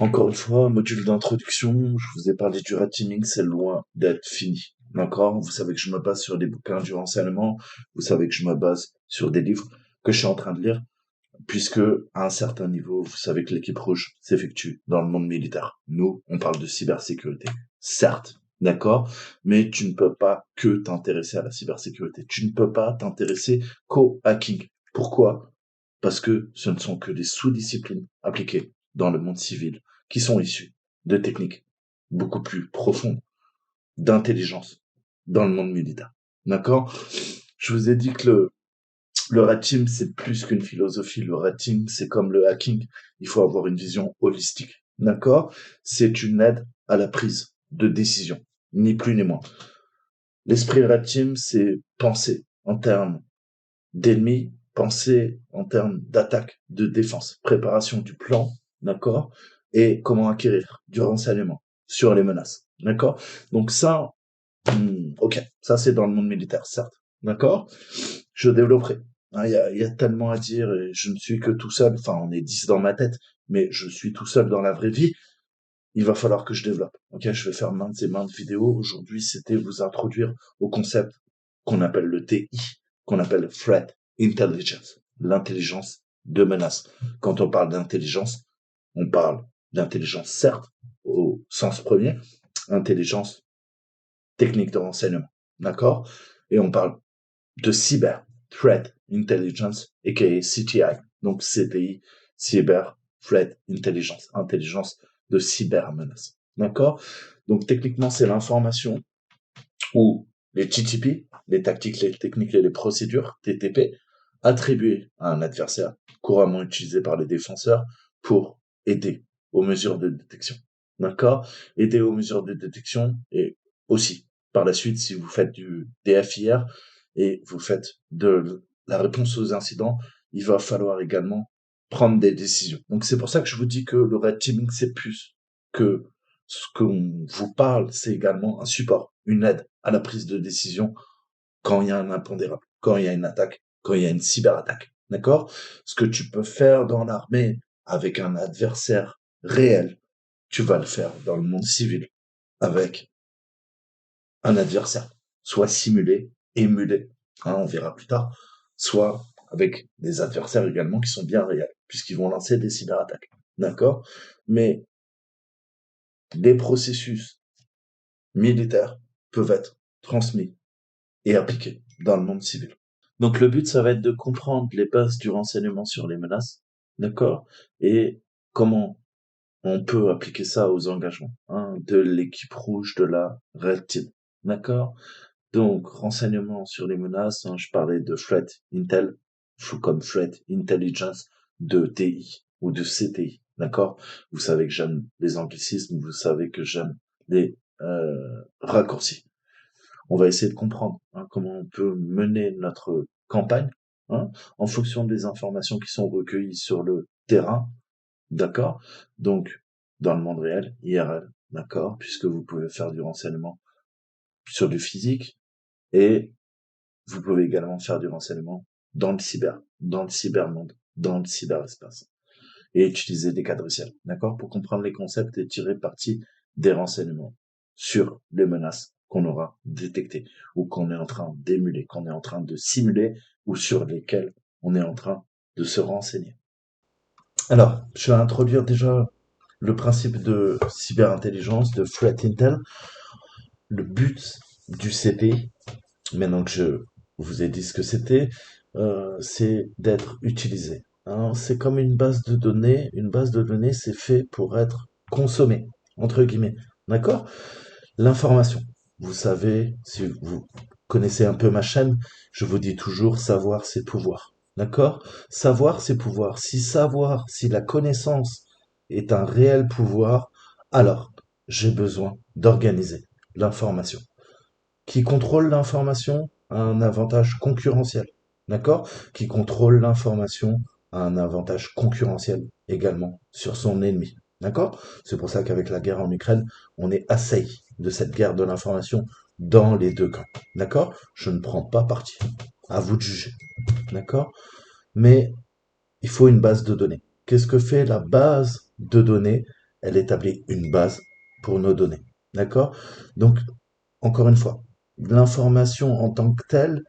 Encore une fois, module d'introduction, je vous ai parlé du red teaming, c'est loin d'être fini. D'accord? Vous savez que je me base sur des bouquins du renseignement, vous savez que je me base sur des livres que je suis en train de lire, puisque à un certain niveau, vous savez que l'équipe rouge s'effectue dans le monde militaire. Nous, on parle de cybersécurité. Certes, d'accord, mais tu ne peux pas que t'intéresser à la cybersécurité. Tu ne peux pas t'intéresser qu'au hacking. Pourquoi? Parce que ce ne sont que des sous-disciplines appliquées dans le monde civil qui sont issues de techniques beaucoup plus profondes d'intelligence dans le monde militaire. D'accord? Je vous ai dit que le red team, c'est plus qu'une philosophie. Le red team, c'est comme le hacking. Il faut avoir une vision holistique. D'accord? C'est une aide à la prise de décision. Ni plus ni moins. L'esprit red team, c'est penser en termes d'ennemis, penser en termes d'attaque, de défense, préparation du plan, d'accord? Et comment acquérir du renseignement sur les menaces, d'accord? Donc ça, ok, ça c'est dans le monde militaire, certes, d'accord? Je développerai. Hein, il y a tellement à dire et je ne suis que tout seul. Enfin, on est 10 dans ma tête, mais je suis tout seul dans la vraie vie. Il va falloir que je développe. Ok, je vais faire maintes et maintes vidéos. Aujourd'hui, c'était vous introduire au concept qu'on appelle le TI, qu'on appelle Threat Intelligence, l'intelligence de menace. Quand on parle d'intelligence, on parle d'intelligence, certes, au sens premier, intelligence technique de renseignement, d'accord? Et on parle de cyber threat intelligence, aka CTI, donc CTI, cyber threat intelligence, intelligence de cybermenace. D'accord? Donc techniquement, c'est l'information ou les TTP, les tactiques, les techniques et les procédures, TTP, attribuées à un adversaire, couramment utilisées par les défenseurs pour aider aux mesures de détection. D'accord? Aider aux mesures de détection et aussi, par la suite, si vous faites du DFIR et vous faites de la réponse aux incidents, il va falloir également prendre des décisions. Donc c'est pour ça que je vous dis que le red teaming, c'est plus que ce qu'on vous parle, c'est également un support, une aide à la prise de décision quand il y a un impondérable, quand il y a une attaque, quand il y a une cyberattaque. D'accord? Ce que tu peux faire dans l'armée avec un adversaire réel, tu vas le faire dans le monde civil avec un adversaire, soit simulé, émulé, hein, on verra plus tard, soit avec des adversaires également qui sont bien réels, puisqu'ils vont lancer des cyberattaques. D'accord? Mais les processus militaires peuvent être transmis et appliqués dans le monde civil. Donc le but, ça va être de comprendre les bases du renseignement sur les menaces, d'accord? Et comment on peut appliquer ça aux engagements, hein, de l'équipe rouge de la Red Team, d'accord? Donc renseignement sur les menaces, hein, je parlais de Threat Intel, comme Threat Intelligence de TI ou de CTI, d'accord? Vous savez que j'aime les anglicismes, vous savez que j'aime les raccourcis. On va essayer de comprendre, hein, comment on peut mener notre campagne, hein, en fonction des informations qui sont recueillies sur le terrain, d'accord? Donc, dans le monde réel, IRL, d'accord? Puisque vous pouvez faire du renseignement sur du physique et vous pouvez également faire du renseignement dans le cybermonde, dans le cyberespace et utiliser des quadriciels, d'accord? Pour comprendre les concepts et tirer parti des renseignements sur les menaces qu'on aura détectées ou qu'on est en train d'émuler, qu'on est en train de simuler ou sur lesquelles on est en train de se renseigner. Alors, je vais introduire déjà le principe de cyberintelligence, de threat intel. Le but du CP, maintenant que je vous ai dit ce que c'était, c'est d'être utilisé, hein. C'est comme une base de données. Une base de données, c'est fait pour être consommé, entre guillemets. D'accord? L'information. Vous savez, si vous connaissez un peu ma chaîne, je vous dis toujours savoir c'est pouvoir. D'accord? Savoir c'est pouvoir. Si la connaissance est un réel pouvoir, alors j'ai besoin d'organiser l'information. Qui contrôle l'information a un avantage concurrentiel. D'accord? Qui contrôle l'information a un avantage concurrentiel également sur son ennemi. D'accord? C'est pour ça qu'avec la guerre en Ukraine, on est assailli de cette guerre de l'information dans les deux camps. D'accord? Je ne prends pas parti. À vous de juger. D'accord? Mais il faut une base de données. Qu'est-ce que fait la base de données? elle établit une base pour nos données. D'accord? Donc, encore une fois, l'information en tant que telle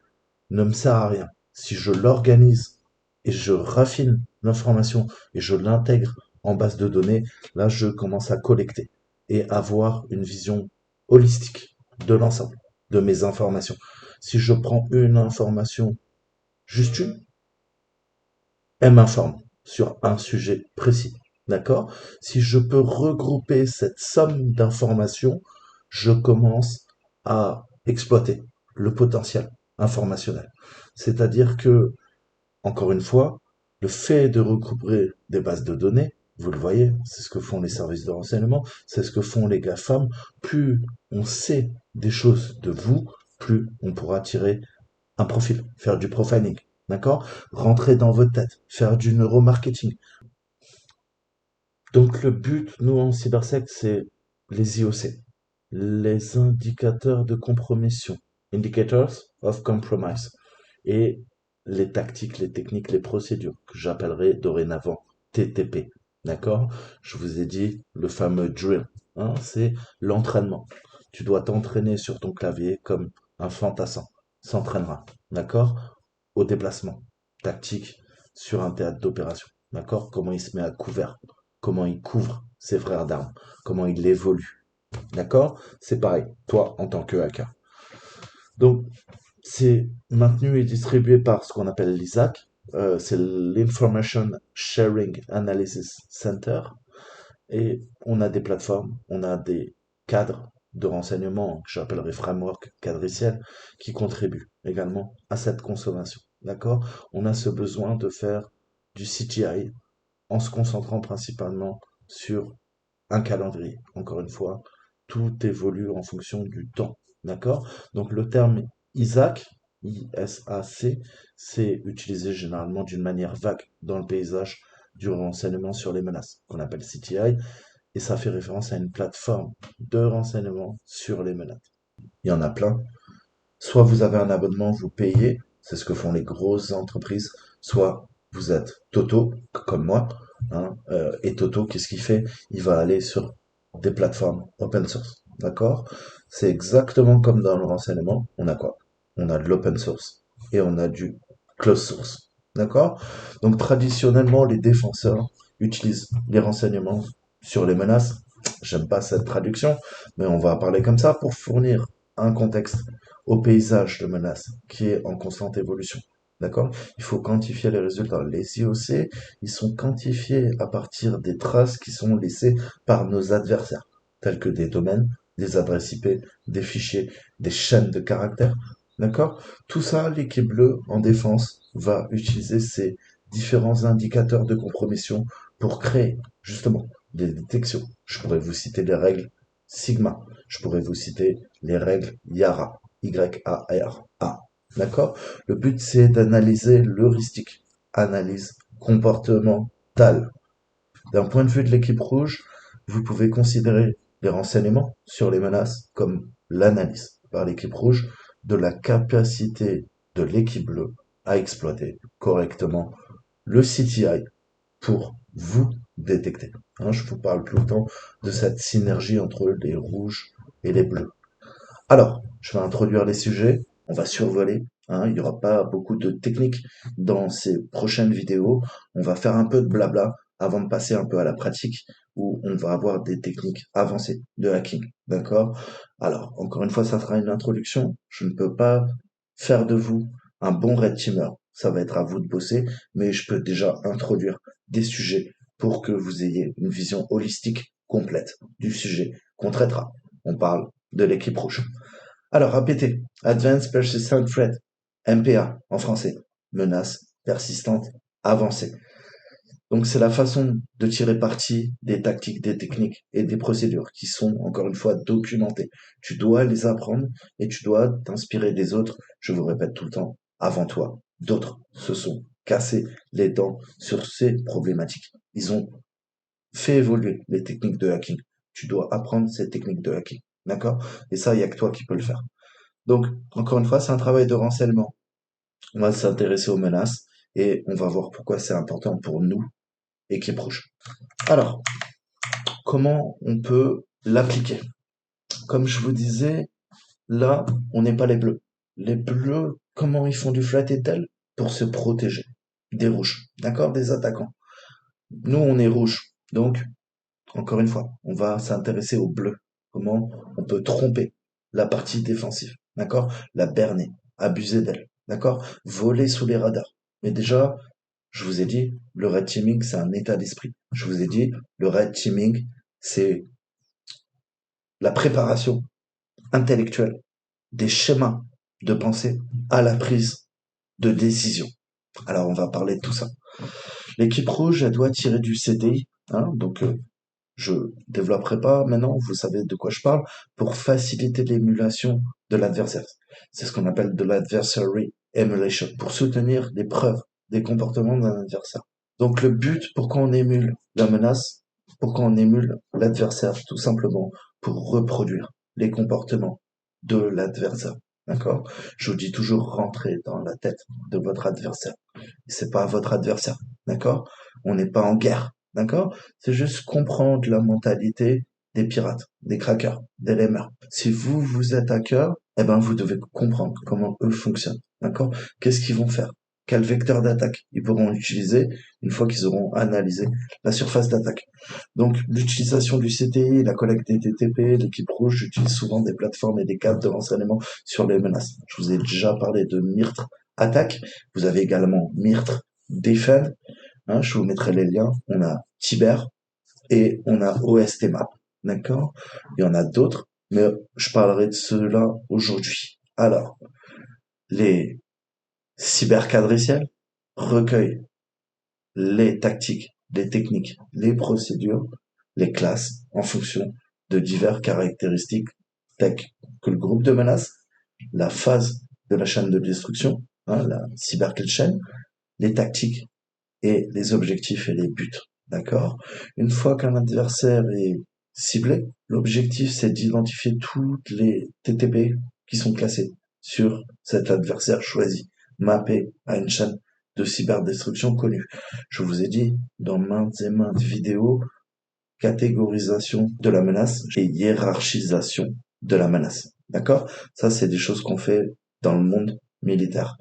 ne me sert à rien. Si je l'organise et je raffine l'information et je l'intègre en base de données, là, je commence à collecter et avoir une vision holistique de l'ensemble de mes informations. Si je prends une information, juste une, elle m'informe sur un sujet précis. D'accord? Si je peux regrouper cette somme d'informations, je commence à exploiter le potentiel informationnel. C'est-à-dire que, encore une fois, le fait de regrouper des bases de données, vous le voyez, c'est ce que font les services de renseignement, c'est ce que font les GAFAM. Plus on sait des choses de vous, plus on pourra tirer un profil, faire du profiling, d'accord? Rentrer dans votre tête, faire du neuromarketing. Donc le but, nous en cybersec, c'est les IOC, les indicateurs de compromission, indicators of compromise, et les tactiques, les techniques, les procédures que j'appellerai dorénavant TTP, d'accord? Je vous ai dit le fameux drill, hein, c'est l'entraînement. Tu dois t'entraîner sur ton clavier comme un fantassin s'entraînera, d'accord? Au déplacement tactique sur un théâtre d'opération, d'accord? Comment il se met à couvert, comment il couvre ses frères d'armes, comment il évolue, d'accord? C'est pareil, toi en tant que hacker. Donc, c'est maintenu et distribué par ce qu'on appelle l'ISAC, c'est l'Information Sharing Analysis Center, et on a des plateformes, on a des cadres de renseignement que j'appellerais framework quadriciel qui contribuent également à cette consommation. D'accord? On a ce besoin de faire du CGI en se concentrant principalement sur un calendrier. Encore une fois, tout évolue en fonction du temps. D'accord? Donc le terme ISAC, ISAC, c'est utilisé généralement d'une manière vague dans le paysage du renseignement sur les menaces, qu'on appelle CTI, et ça fait référence à une plateforme de renseignement sur les menaces. Il y en a plein. Soit vous avez un abonnement, vous payez, c'est ce que font les grosses entreprises, soit vous êtes Toto, comme moi, hein, et Toto, qu'est-ce qu'il fait? Il va aller sur des plateformes open source, d'accord? C'est exactement comme dans le renseignement, on a quoi? On a de l'open source et on a du closed source, d'accord? Donc traditionnellement, les défenseurs utilisent les renseignements sur les menaces. J'aime pas cette traduction, mais on va parler comme ça pour fournir un contexte au paysage de menace qui est en constante évolution. D'accord? Il faut quantifier les résultats. Les IOC, ils sont quantifiés à partir des traces qui sont laissées par nos adversaires, tels que des domaines, des adresses IP, des fichiers, des chaînes de caractères. D'accord? Tout ça, l'équipe bleue en défense va utiliser ces différents indicateurs de compromission pour créer justement des détections. Je pourrais vous citer les règles Sigma. Je pourrais vous citer les règles YARA. YARA. D'accord? Le but, c'est d'analyser l'heuristique. Analyse comportementale. D'un point de vue de l'équipe rouge, vous pouvez considérer les renseignements sur les menaces comme l'analyse par l'équipe rouge de la capacité de l'équipe bleue à exploiter correctement le CTI pour vous détecter. Hein, je vous parle tout le temps de cette synergie entre les rouges et les bleus. Alors, je vais introduire les sujets, on va survoler, hein, il n'y aura pas beaucoup de techniques dans ces prochaines vidéos, on va faire un peu de blabla avant de passer un peu à la pratique où on va avoir des techniques avancées de hacking, d'accord? Alors, encore une fois, ça sera une introduction, je ne peux pas faire de vous un bon red teamer, ça va être à vous de bosser, mais je peux déjà introduire des sujets pour que vous ayez une vision holistique complète du sujet qu'on traitera. On parle de l'équipe rouge. Alors, répétez. Advanced Persistent Threat. MPA en français. Menace persistante avancée. Donc, c'est la façon de tirer parti des tactiques, des techniques et des procédures qui sont, encore une fois, documentées. Tu dois les apprendre et tu dois t'inspirer des autres. Je vous répète tout le temps, avant toi, d'autres se sont cassés les dents sur ces problématiques. Ils ont fait évoluer les techniques de hacking. Tu dois apprendre ces techniques de hacking. D'accord? Et ça, il n'y a que toi qui peux le faire. Donc, encore une fois, c'est un travail de renseignement. On va s'intéresser aux menaces et on va voir pourquoi c'est important pour nous, équipe rouge. Alors, comment on peut l'appliquer? Comme je vous disais, là, on n'est pas les bleus. Les bleus, comment ils font du flat intel? Pour se protéger des rouges, d'accord? Des attaquants. Nous, on est rouge. Donc, encore une fois, on va s'intéresser aux bleus. Comment on peut tromper la partie défensive, d'accord? La berner, abuser d'elle, d'accord? Voler sous les radars. Mais déjà, je vous ai dit, le red teaming, c'est un état d'esprit. Je vous ai dit, le red teaming, c'est la préparation intellectuelle des schémas de pensée à la prise de décision. Alors, on va parler de tout ça. L'équipe rouge, elle doit tirer du CDI, hein, donc je développerai pas maintenant, vous savez de quoi je parle, pour faciliter l'émulation de l'adversaire. C'est ce qu'on appelle de l'adversary emulation, pour soutenir les preuves des comportements d'un adversaire. Donc le but, pourquoi on émule la menace, pourquoi on émule l'adversaire, tout simplement pour reproduire les comportements de l'adversaire. D'accord? Je vous dis toujours rentrer dans la tête de votre adversaire. C'est pas votre adversaire. D'accord? On n'est pas en guerre. D'accord? C'est juste comprendre la mentalité des pirates, des crackers, des lemeurs. Si vous, vous êtes hacker, eh ben, vous devez comprendre comment eux fonctionnent. D'accord? Qu'est-ce qu'ils vont faire? Quel vecteur d'attaque ils pourront utiliser une fois qu'ils auront analysé la surface d'attaque. Donc, l'utilisation du CTI, la collecte des TTP, l'équipe rouge utilise souvent des plateformes et des cadres de renseignement sur les menaces. Je vous ai déjà parlé de Myrtre Attack. Vous avez également Myrtre Defend. Hein, je vous mettrai les liens. On a Tiber et on a OSTMap. D'accord? Il y en a d'autres, mais je parlerai de ceux-là aujourd'hui. Alors, les cybercadriciels recueillent les tactiques, les techniques, les procédures, les classes en fonction de diverses caractéristiques telles que le groupe de menaces, la phase de la chaîne de destruction, hein, la cyberkill chain, les tactiques et les objectifs et les buts. D'accord? Une fois qu'un adversaire est ciblé, l'objectif c'est d'identifier toutes les TTP qui sont classées sur cet adversaire choisi, mappé à une chaîne de cyberdestruction connue. Je vous ai dit dans maintes et maintes vidéos, catégorisation de la menace et hiérarchisation de la menace. D'accord? Ça, c'est des choses qu'on fait dans le monde militaire.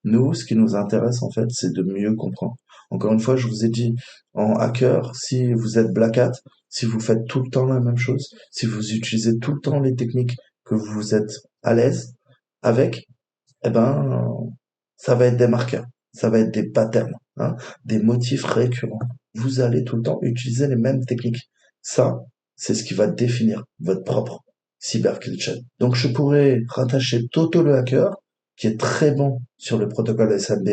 Nous, ce qui nous intéresse, en fait, c'est de mieux comprendre. Encore une fois, je vous ai dit, en hacker, si vous êtes Black Hat, si vous faites tout le temps la même chose, si vous utilisez tout le temps les techniques que vous êtes à l'aise avec, eh ben, ça va être des marqueurs, ça va être des patterns, hein, des motifs récurrents. Vous allez tout le temps utiliser les mêmes techniques. Ça, c'est ce qui va définir votre propre cyberkill chain. Donc, je pourrais rattacher Toto le hacker, qui est très bon sur le protocole SMB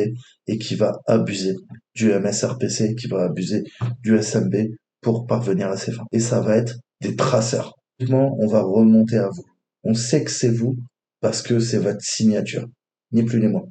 et qui va abuser du MSRPC, qui va abuser du SMB pour parvenir à ses fins. Et ça va être des traceurs. On va remonter à vous. On sait que c'est vous parce que c'est votre signature, ni plus ni moins.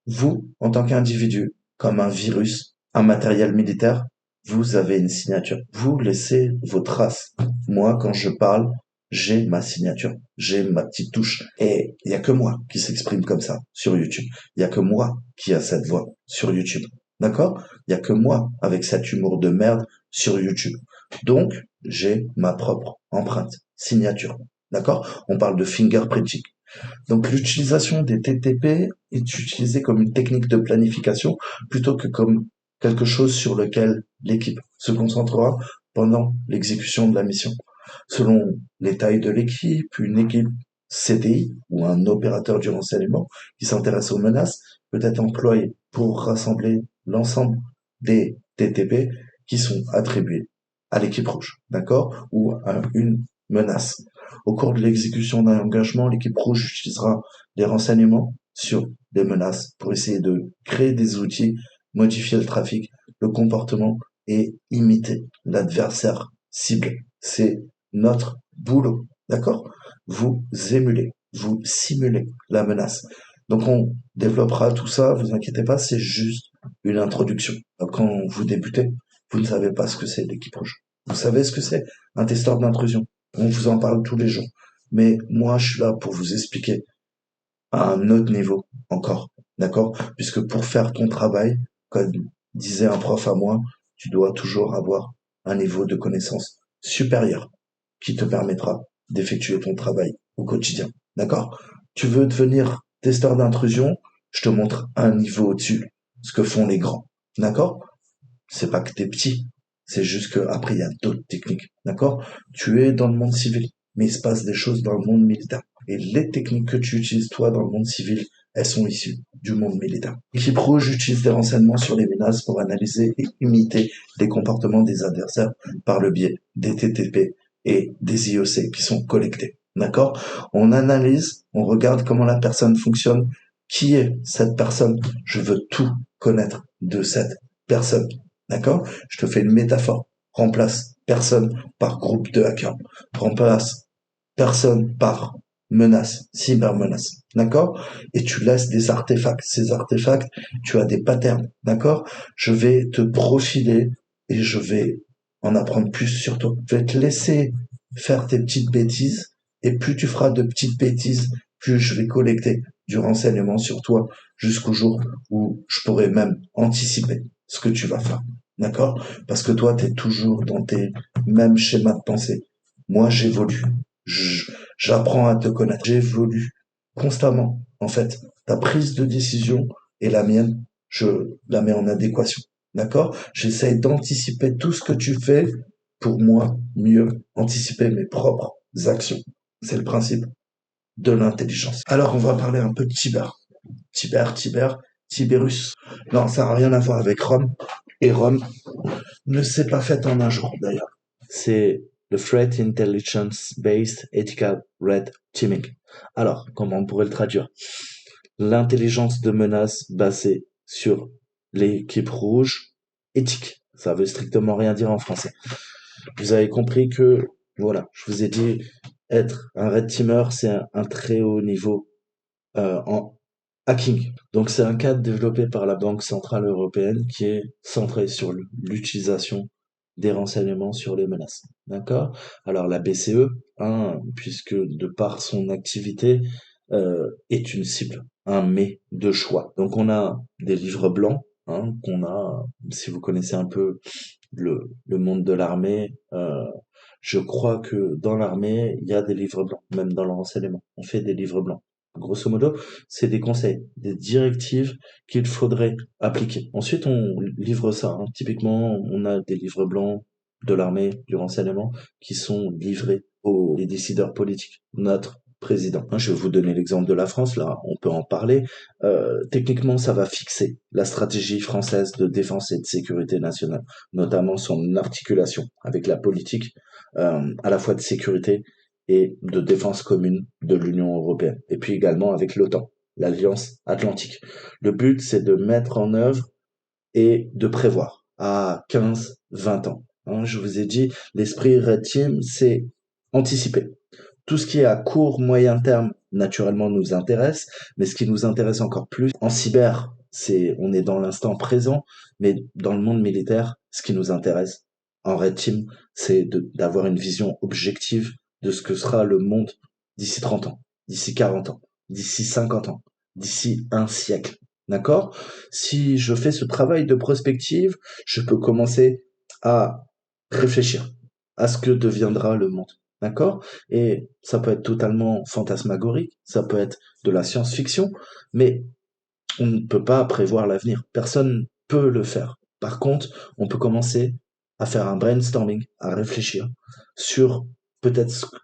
Vous, en tant qu'individu, comme un virus, un matériel militaire, vous avez une signature. Vous laissez vos traces. Moi, quand je parle, j'ai ma signature, j'ai ma petite touche. Et il y a que moi qui s'exprime comme ça sur YouTube. Il y a que moi qui a cette voix sur YouTube. D'accord? Il y a que moi avec cet humour de merde sur YouTube. Donc, j'ai ma propre empreinte, signature. D'accord? On parle de fingerprinting. Donc, l'utilisation des TTP est utilisée comme une technique de planification plutôt que comme quelque chose sur lequel l'équipe se concentrera pendant l'exécution de la mission. Selon les tailles de l'équipe, une équipe CDI ou un opérateur du renseignement qui s'intéresse aux menaces peut être employé pour rassembler l'ensemble des TTP qui sont attribués à l'équipe rouge, d'accord, ou à une menace. Au cours de l'exécution d'un engagement, l'équipe rouge utilisera les renseignements sur les menaces pour essayer de créer des outils, modifier le trafic, le comportement et imiter l'adversaire ciblé. C'est notre boulot, d'accord? Vous émulez, vous simulez la menace. Donc on développera tout ça, vous inquiétez pas, c'est juste une introduction. Quand vous débutez, vous ne savez pas ce que c'est l'équipe rouge. Vous savez ce que c'est un testeur d'intrusion. On vous en parle tous les jours. Mais moi, je suis là pour vous expliquer à un autre niveau encore, d'accord? Puisque pour faire ton travail, comme disait un prof à moi, tu dois toujours avoir un niveau de connaissance supérieur qui te permettra d'effectuer ton travail au quotidien. D'accord? Tu veux devenir testeur d'intrusion? Je te montre un niveau au-dessus, ce que font les grands. D'accord? C'est pas que t'es petit. C'est juste que après il y a d'autres techniques. D'accord? Tu es dans le monde civil, mais il se passe des choses dans le monde militaire. Et les techniques que tu utilises toi dans le monde civil, elles sont issues du monde militaire. L'équipe rouge utilise des renseignements sur les menaces pour analyser et imiter les comportements des adversaires par le biais des TTP et des IOC qui sont collectés. D'accord? On analyse, on regarde comment la personne fonctionne, qui est cette personne. Je veux tout connaître de cette personne. D'accord? Je te fais une métaphore. Remplace personne par groupe de hackers. Remplace personne par menace, cybermenace. D'accord? Et tu laisses des artefacts. Ces artefacts, tu as des patterns. D'accord? Je vais te profiler et je vais en apprendre plus sur toi. Je vais te laisser faire tes petites bêtises et plus tu feras de petites bêtises, plus je vais collecter du renseignement sur toi jusqu'au jour où je pourrai même anticiper ce que tu vas faire. D'accord? Parce que toi, tu es toujours dans tes mêmes schémas de pensée. Moi, j'évolue. J'apprends à te connaître. J'évolue constamment. En fait, ta prise de décision et la mienne, je la mets en adéquation. D'accord? J'essaye d'anticiper tout ce que tu fais pour moi mieux anticiper mes propres actions. C'est le principe de l'intelligence. Alors, on va parler un peu de cyber. Tibérus. Non, ça n'a rien à voir avec Rome. Et Rome ne s'est pas faite en un jour, d'ailleurs. C'est le Threat Intelligence Based Ethical Red Teaming. Alors, comment on pourrait le traduire? L'intelligence de menace basée sur l'équipe rouge éthique. Ça veut strictement rien dire en français. Vous avez compris que, voilà, je vous ai dit, être un red teamer, c'est un très haut niveau en hacking. Donc c'est un cadre développé par la Banque centrale européenne qui est centré sur l'utilisation des renseignements sur les menaces. D'accord? Alors la BCE, hein, puisque de par son activité, est une cible, un mais de choix. Donc on a des livres blancs, hein, qu'on a, si vous connaissez un peu le monde de l'armée, je crois que dans l'armée, il y a des livres blancs, même dans le renseignement. On fait des livres blancs. Grosso modo, c'est des conseils, des directives qu'il faudrait appliquer. Ensuite, on livre ça, hein. Typiquement, on a des livres blancs de l'armée, du renseignement, qui sont livrés aux les décideurs politiques, notre président. Je vais vous donner l'exemple de la France, là, on peut en parler. Techniquement, ça va fixer la stratégie française de défense et de sécurité nationale, notamment son articulation avec la politique à la fois de sécurité et de défense commune de l'Union européenne, et puis également avec l'OTAN, l'Alliance Atlantique. Le but, c'est de mettre en œuvre et de prévoir à 15, 20 ans. Hein, je vous ai dit, l'esprit Red Team, c'est anticiper. Tout ce qui est à court, moyen terme, naturellement, nous intéresse, mais ce qui nous intéresse encore plus en cyber, on est dans l'instant présent, mais dans le monde militaire, ce qui nous intéresse en Red Team, c'est d'avoir une vision objective de ce que sera le monde d'ici 30 ans, d'ici 40 ans, d'ici 50 ans, d'ici un siècle. D'accord? Si je fais ce travail de prospective, je peux commencer à réfléchir à ce que deviendra le monde. D'accord? Et ça peut être totalement fantasmagorique, ça peut être de la science-fiction, mais on ne peut pas prévoir l'avenir. Personne peut le faire. Par contre, on peut commencer à faire un brainstorming, à réfléchir sur peut-être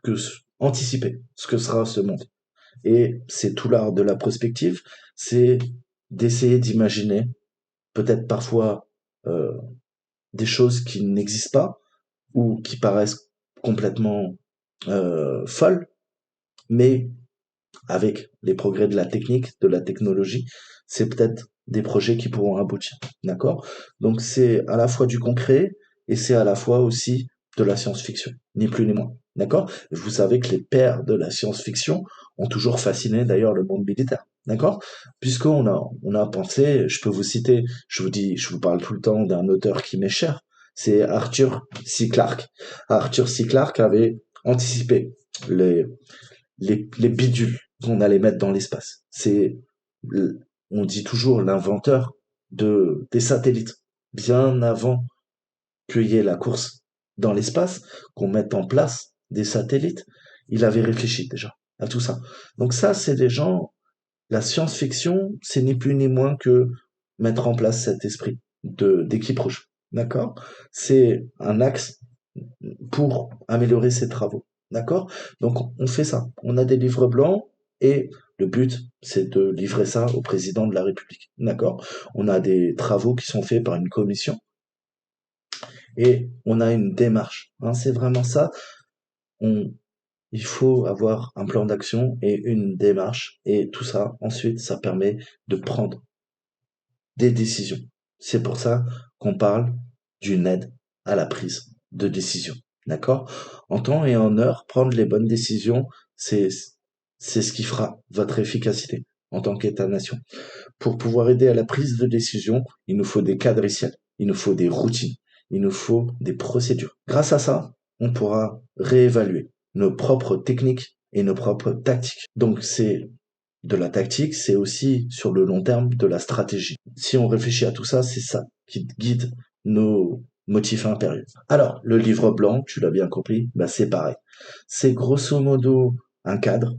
anticiper ce que sera ce monde. Et c'est tout l'art de la prospective, c'est d'essayer d'imaginer peut-être parfois euh, des choses qui n'existent pas ou qui paraissent complètement folles, mais avec les progrès de la technique, de la technologie, c'est peut-être des projets qui pourront aboutir. D'accord? Donc c'est à la fois du concret et c'est à la fois aussi de la science-fiction, ni plus ni moins. D'accord? Vous savez que les pères de la science-fiction ont toujours fasciné d'ailleurs le monde militaire. D'accord? Puisqu'on a pensé, je peux vous citer, je vous parle tout le temps d'un auteur qui m'est cher, c'est Arthur C. Clarke. Arthur C. Clarke avait anticipé les, les bidules qu'on allait mettre dans l'espace. On dit toujours l'inventeur des satellites, bien avant qu'il y ait la course dans l'espace, qu'on mette en place des satellites. Il avait réfléchi déjà à tout ça. Donc ça, c'est des gens, la science-fiction, c'est ni plus ni moins que mettre en place cet esprit d'équipe rouge. D'accord? C'est un axe pour améliorer ses travaux. D'accord? Donc, on fait ça. On a des livres blancs et le but, c'est de livrer ça au président de la République. D'accord? On a des travaux qui sont faits par une commission et on a une démarche. Hein, c'est vraiment ça. On, il faut avoir un plan d'action et une démarche et tout ça, ensuite, ça permet de prendre des décisions. C'est pour ça qu'on parle d'une aide à la prise de décision. D'accord? En temps et en heure, prendre les bonnes décisions, c'est, c'est ce qui fera votre efficacité en tant qu'État-nation. Pour pouvoir aider à la prise de décision, il nous faut des cadriciels, il nous faut des routines, il nous faut des procédures. Grâce à ça, on pourra réévaluer nos propres techniques et nos propres tactiques. Donc c'est de la tactique, c'est aussi sur le long terme de la stratégie. Si on réfléchit à tout ça, c'est ça qui guide nos motifs impérieux. Alors, le livre blanc, tu l'as bien compris, bah c'est pareil. C'est grosso modo un cadre,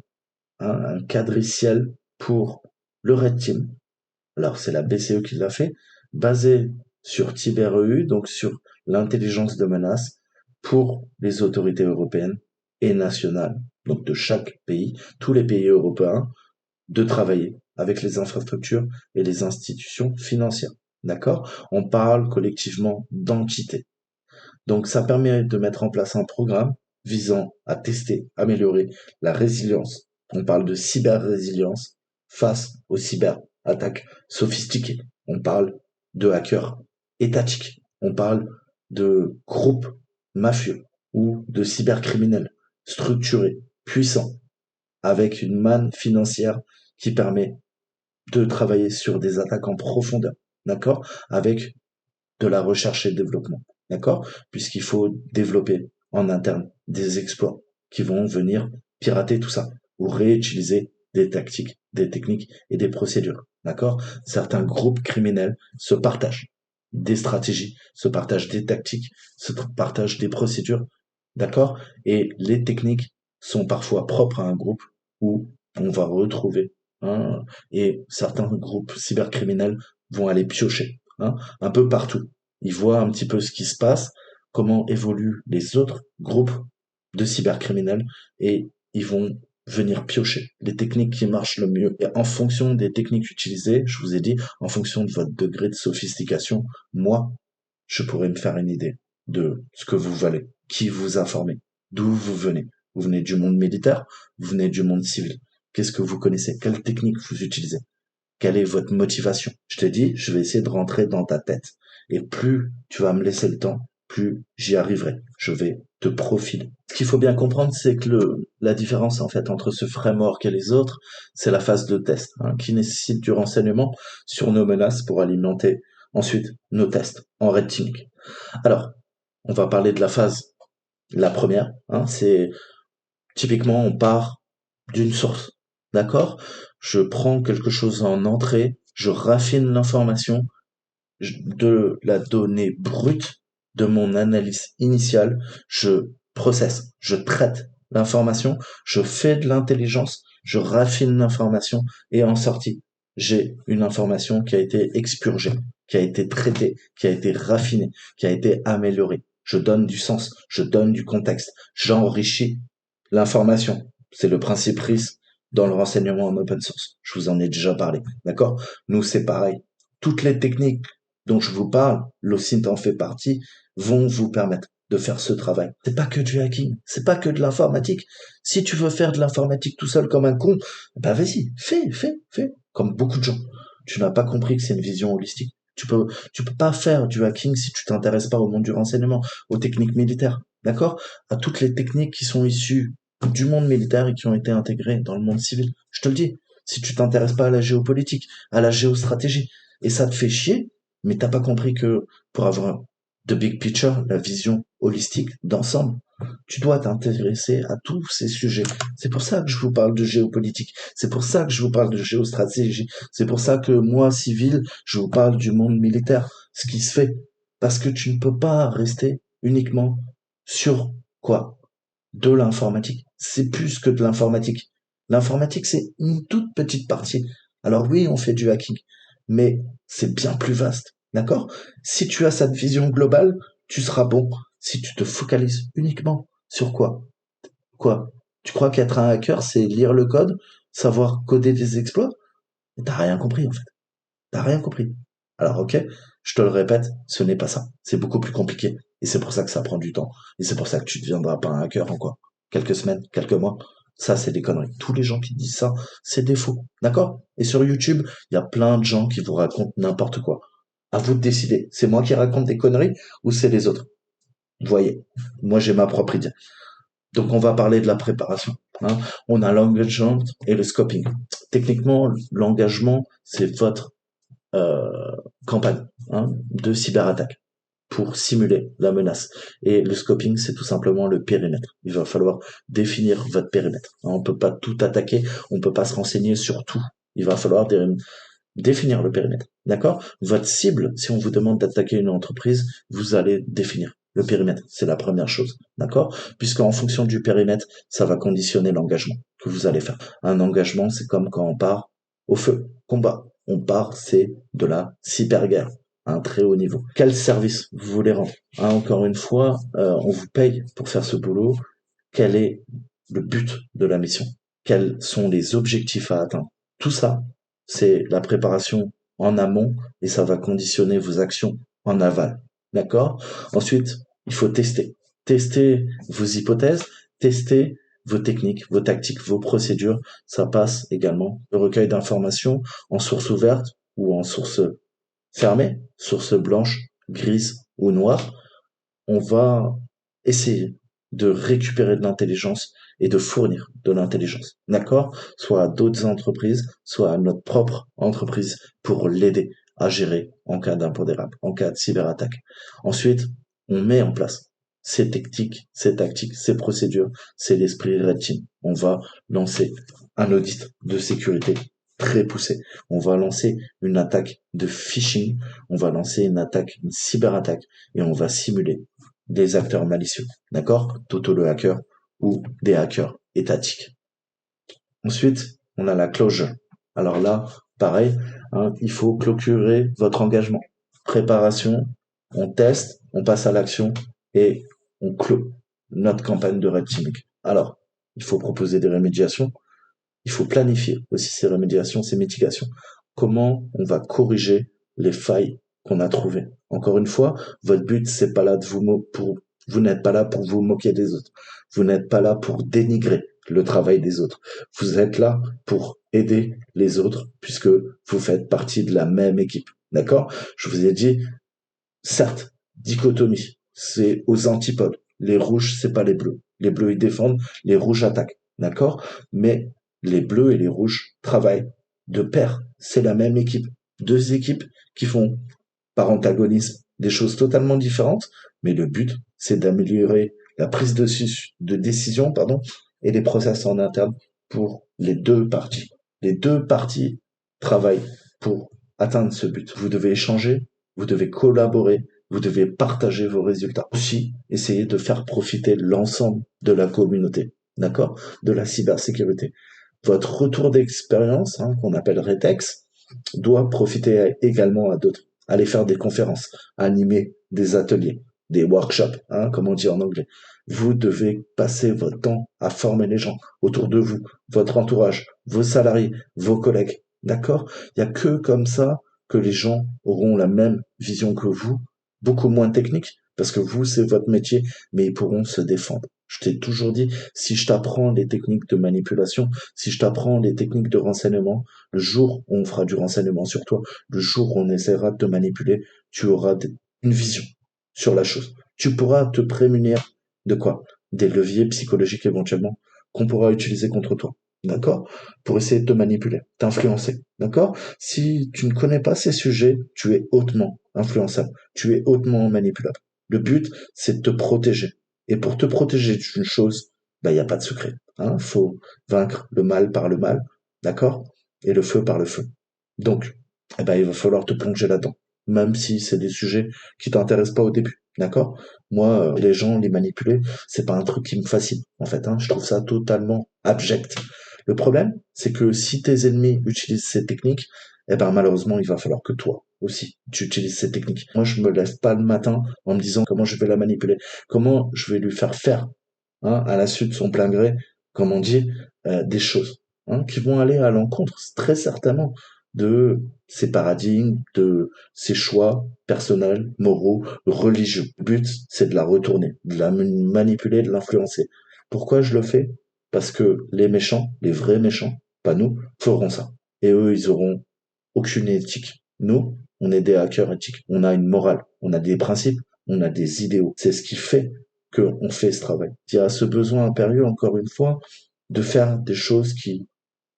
hein, un cadriciel pour le Red Team. Alors, c'est la BCE qui l'a fait, basé sur TyberEU, donc sur l'intelligence de menace pour les autorités européennes et nationales, donc de chaque pays, tous les pays européens, de travailler avec les infrastructures et les institutions financières. D'accord? On parle collectivement d'entité. Donc ça permet de mettre en place un programme visant à tester, améliorer la résilience. On parle de cyber-résilience face aux cyber-attaques sophistiquées. On parle de hackers étatiques. On parle de groupes mafieux ou de cybercriminels structurés, puissants, avec une manne financière qui permet de travailler sur des attaques en profondeur, d'accord? Avec de la recherche et développement, d'accord? Puisqu'il faut développer en interne des exploits qui vont venir pirater tout ça ou réutiliser des tactiques, des techniques et des procédures, d'accord? Certains groupes criminels se partagent des stratégies, se partagent des tactiques, se partagent des procédures, d'accord? Et les techniques sont parfois propres à un groupe où on va retrouver, hein, et certains groupes cybercriminels vont aller piocher, hein, un peu partout. Ils voient un petit peu ce qui se passe, comment évoluent les autres groupes de cybercriminels et ils vont venir piocher les techniques qui marchent le mieux. Et en fonction des techniques utilisées, je vous ai dit, en fonction de votre degré de sophistication, moi, je pourrais me faire une idée de ce que vous valez, qui vous informez, d'où vous venez. Vous venez du monde militaire, vous venez du monde civil. Qu'est-ce que vous connaissez? Quelle technique vous utilisez? Quelle est votre motivation? Je te dis, je vais essayer de rentrer dans ta tête. Et plus tu vas me laisser le temps, plus j'y arriverai. Je vais te profiler. Ce qu'il faut bien comprendre, c'est que la différence en fait entre ce framework et les autres, c'est la phase de test, hein, qui nécessite du renseignement sur nos menaces pour alimenter ensuite nos tests en red teaming. Alors, on va parler de la phase, la première, hein, c'est typiquement on part d'une source, d'accord? Je prends quelque chose en entrée, je raffine l'information de la donnée brute de mon analyse initiale, je processe, je traite l'information, je fais de l'intelligence, je raffine l'information et en sortie, j'ai une information qui a été expurgée, qui a été traitée, qui a été raffinée, qui a été améliorée. Je donne du sens, je donne du contexte, j'enrichis l'information. C'est le principe RIS dans le renseignement en open source. Je vous en ai déjà parlé, d'accord? Nous, c'est pareil. Toutes les techniques dont je vous parle, l'OSINT en fait partie, vont vous permettre de faire ce travail. C'est pas que du hacking, c'est pas que de l'informatique. Si tu veux faire de l'informatique tout seul comme un con, bah vas-y, fais, comme beaucoup de gens. Tu n'as pas compris que c'est une vision holistique. Tu peux pas faire du hacking si tu t'intéresses pas au monde du renseignement, aux techniques militaires, d'accord? À toutes les techniques qui sont issues du monde militaire et qui ont été intégrées dans le monde civil. Je te le dis. Si tu t'intéresses pas à la géopolitique, à la géostratégie, et ça te fait chier, mais t'as pas compris que pour avoir the big picture, la vision holistique d'ensemble, tu dois t'intéresser à tous ces sujets. C'est pour ça que je vous parle de géopolitique. C'est pour ça que je vous parle de géostratégie. C'est pour ça que moi, civil, je vous parle du monde militaire, ce qui se fait. Parce que tu ne peux pas rester uniquement sur quoi? De l'informatique. C'est plus que de l'informatique. L'informatique, c'est une toute petite partie. Alors oui, on fait du hacking, mais c'est bien plus vaste. D'accord? Si tu as cette vision globale, tu seras bon. Si tu te focalises uniquement sur quoi? Quoi? Tu crois qu'être un hacker, c'est lire le code, savoir coder des exploits? Mais t'as rien compris, en fait. T'as rien compris. Alors, ok, je te le répète, ce n'est pas ça. C'est beaucoup plus compliqué. Et c'est pour ça que ça prend du temps. Et c'est pour ça que tu ne deviendras pas un hacker en quoi? Quelques semaines, quelques mois. Ça, c'est des conneries. Tous les gens qui disent ça, c'est des faux. D'accord? Et sur YouTube, il y a plein de gens qui vous racontent n'importe quoi. À vous de décider. C'est moi qui raconte des conneries ou c'est les autres? Vous voyez, moi j'ai ma propre idée. Donc on va parler de la préparation. Hein. On a l'engagement et le scoping. Techniquement, l'engagement, c'est votre campagne de cyberattaque pour simuler la menace. Et le scoping, c'est tout simplement le périmètre. Il va falloir définir votre périmètre. On peut pas tout attaquer, on peut pas se renseigner sur tout. Il va falloir définir le périmètre. D'accord? Votre cible, si on vous demande d'attaquer une entreprise, vous allez définir le périmètre. C'est la première chose. D'accord? Puisqu'en fonction du périmètre, ça va conditionner l'engagement que vous allez faire. Un engagement, c'est comme quand on part au feu, combat. On part, c'est de la cyberguerre à un très haut niveau. Quel service vous voulez rendre? Encore une fois, on vous paye pour faire ce boulot. Quel est le but de la mission? Quels sont les objectifs à atteindre? Tout ça, c'est la préparation en amont et ça va conditionner vos actions en aval. D'accord? Ensuite, il faut tester. Tester vos hypothèses, tester vos techniques, vos tactiques, vos procédures. Ça passe également le recueil d'informations en source ouverte ou en source fermée, source blanche, grise ou noire. On va essayer de récupérer de l'intelligence et de fournir de l'intelligence, d'accord? Soit à d'autres entreprises, soit à notre propre entreprise pour l'aider à gérer en cas d'impondérable, en cas de cyberattaque. Ensuite, on met en place ces techniques, ces tactiques, ces procédures, c'est l'esprit Red Team. On va lancer un audit de sécurité très poussé. On va lancer une attaque de phishing, on va lancer une attaque, une cyberattaque, et on va simuler des acteurs malicieux, d'accord? Toto le hacker ou des hackers étatiques. Ensuite, on a la closure. Alors là, pareil, il faut clôturer votre engagement. Préparation, on teste, on passe à l'action et on clôt notre campagne de red teaming. Alors, il faut proposer des rémédiations, il faut planifier aussi ces rémédiations, ces mitigations. Comment on va corriger les failles qu'on a trouvées. Encore une fois, votre but, c'est pas là de vous n'êtes pas là pour vous moquer des autres. Vous n'êtes pas là pour dénigrer le travail des autres. Vous êtes là pour aider les autres puisque vous faites partie de la même équipe. D'accord? Je vous ai dit, certes, dichotomie, c'est aux antipodes. Les rouges, c'est pas les bleus. Les bleus, ils défendent, les rouges attaquent. D'accord? Mais les bleus et les rouges travaillent de pair. C'est la même équipe. Deux équipes qui font, par antagonisme, des choses totalement différentes, mais le but, c'est d'améliorer la prise de décision, pardon, et les process en interne pour les deux parties. Les deux parties travaillent pour atteindre ce but. Vous devez échanger, vous devez collaborer, vous devez partager vos résultats. Aussi, essayer de faire profiter l'ensemble de la communauté, d'accord, de la cybersécurité. Votre retour d'expérience, qu'on appelle RETEX, doit profiter également à d'autres. Aller faire des conférences, animer des ateliers, des workshops, comme on dit en anglais. Vous devez passer votre temps à former les gens autour de vous, votre entourage, vos salariés, vos collègues. D'accord? Il n'y a que comme ça que les gens auront la même vision que vous, beaucoup moins technique, parce que vous, c'est votre métier, mais ils pourront se défendre. Je t'ai toujours dit, si je t'apprends les techniques de manipulation, si je t'apprends les techniques de renseignement, le jour où on fera du renseignement sur toi, le jour où on essaiera de te manipuler, tu auras une vision sur la chose. Tu pourras te prémunir de quoi? Des leviers psychologiques éventuellement qu'on pourra utiliser contre toi. D'accord? Pour essayer de te manipuler, t'influencer. D'accord? Si tu ne connais pas ces sujets, tu es hautement influençable. Tu es hautement manipulable. Le but, c'est de te protéger. Et pour te protéger d'une chose, il n'y a pas de secret. Faut vaincre le mal par le mal. D'accord? Et le feu par le feu. Donc, il va falloir te plonger là-dedans. Même si c'est des sujets qui t'intéressent pas au début. D'accord? Moi, les gens, les manipuler, c'est pas un truc qui me fascine, en fait, hein. Je trouve ça totalement abject. Le problème, c'est que si tes ennemis utilisent ces techniques, eh ben, malheureusement, il va falloir que toi aussi, tu utilises ces techniques. Moi, je me lève pas le matin en me disant comment je vais la manipuler, comment je vais lui faire, hein, à la suite de son plein gré, comme on dit, des choses, hein, qui vont aller à l'encontre, très certainement, de ses paradigmes, de ses choix personnels, moraux, religieux. Le but, c'est de la retourner, de la manipuler, de l'influencer. Pourquoi je le fais? Parce que les méchants, les vrais méchants, pas nous, feront ça. Et eux, ils auront aucune éthique. Nous, on est des hackers éthiques. On a une morale, on a des principes, on a des idéaux. C'est ce qui fait qu'on fait ce travail. Il y a ce besoin impérieux, encore une fois, de faire des choses qui,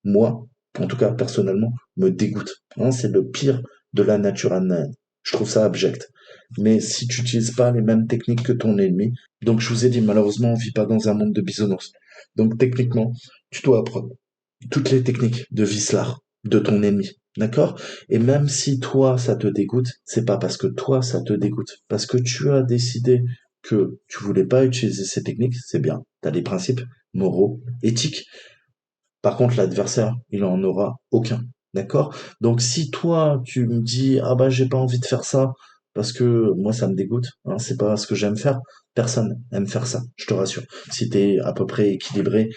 moi, en tout cas personnellement, me dégoûtent. Hein, c'est le pire de la nature humaine. Je trouve ça abject. Mais si tu n'utilises pas les mêmes techniques que ton ennemi, donc je vous ai dit, malheureusement, on vit pas dans un monde de bisounours. Donc techniquement, tu dois apprendre toutes les techniques de Vislar, de ton ennemi. D'accord? Et même si toi, ça te dégoûte, c'est pas parce que toi, ça te dégoûte. Parce que tu as décidé que tu voulais pas utiliser ces techniques, c'est bien. Tu as des principes moraux, éthiques. Par contre, l'adversaire, il en aura aucun. D'accord? Donc, si toi, tu me dis, ah bah, j'ai pas envie de faire ça, parce que moi, ça me dégoûte, hein, c'est pas ce que j'aime faire, personne aime faire ça, je te rassure. Si t'es à peu près équilibré,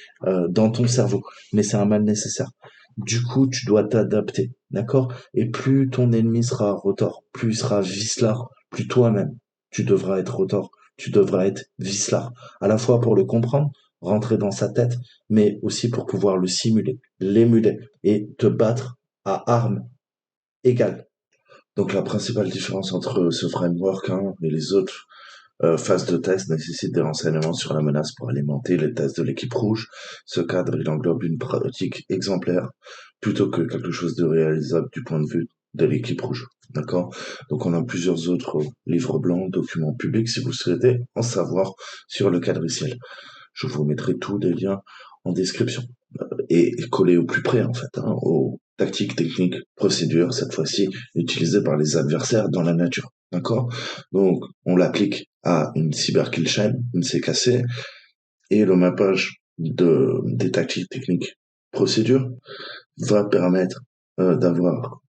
dans ton cerveau. Mais c'est un mal nécessaire. Du coup, tu dois t'adapter. D'accord? Et plus ton ennemi sera Rotor, plus il sera Vislar, plus toi-même, tu devras être Rotor, tu devras être Vislar. À la fois pour le comprendre, rentrer dans sa tête, mais aussi pour pouvoir le simuler, l'émuler et te battre à armes égales. Donc la principale différence entre ce framework, hein, et les autres phases de test nécessitent des renseignements sur la menace pour alimenter les tests de l'équipe rouge. Ce cadre, il englobe une pratique exemplaire plutôt que quelque chose de réalisable du point de vue de l'équipe rouge. D'accord? Donc on a plusieurs autres livres blancs, documents publics si vous souhaitez en savoir sur le quadriciel. Je vous mettrai tous les liens en description et collé au plus près en fait, hein, aux tactiques, techniques, procédures, cette fois-ci utilisées par les adversaires dans la nature. D'accord? Donc, on l'applique à une cyberkill chain, une CKC, et le mappage des tactiques, techniques, procédures va permettre d'avoir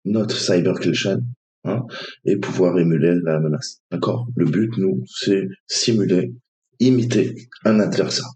notre cyberkill chain, hein, et pouvoir émuler la menace. D'accord? Le but, nous, c'est simuler, imiter un adversaire.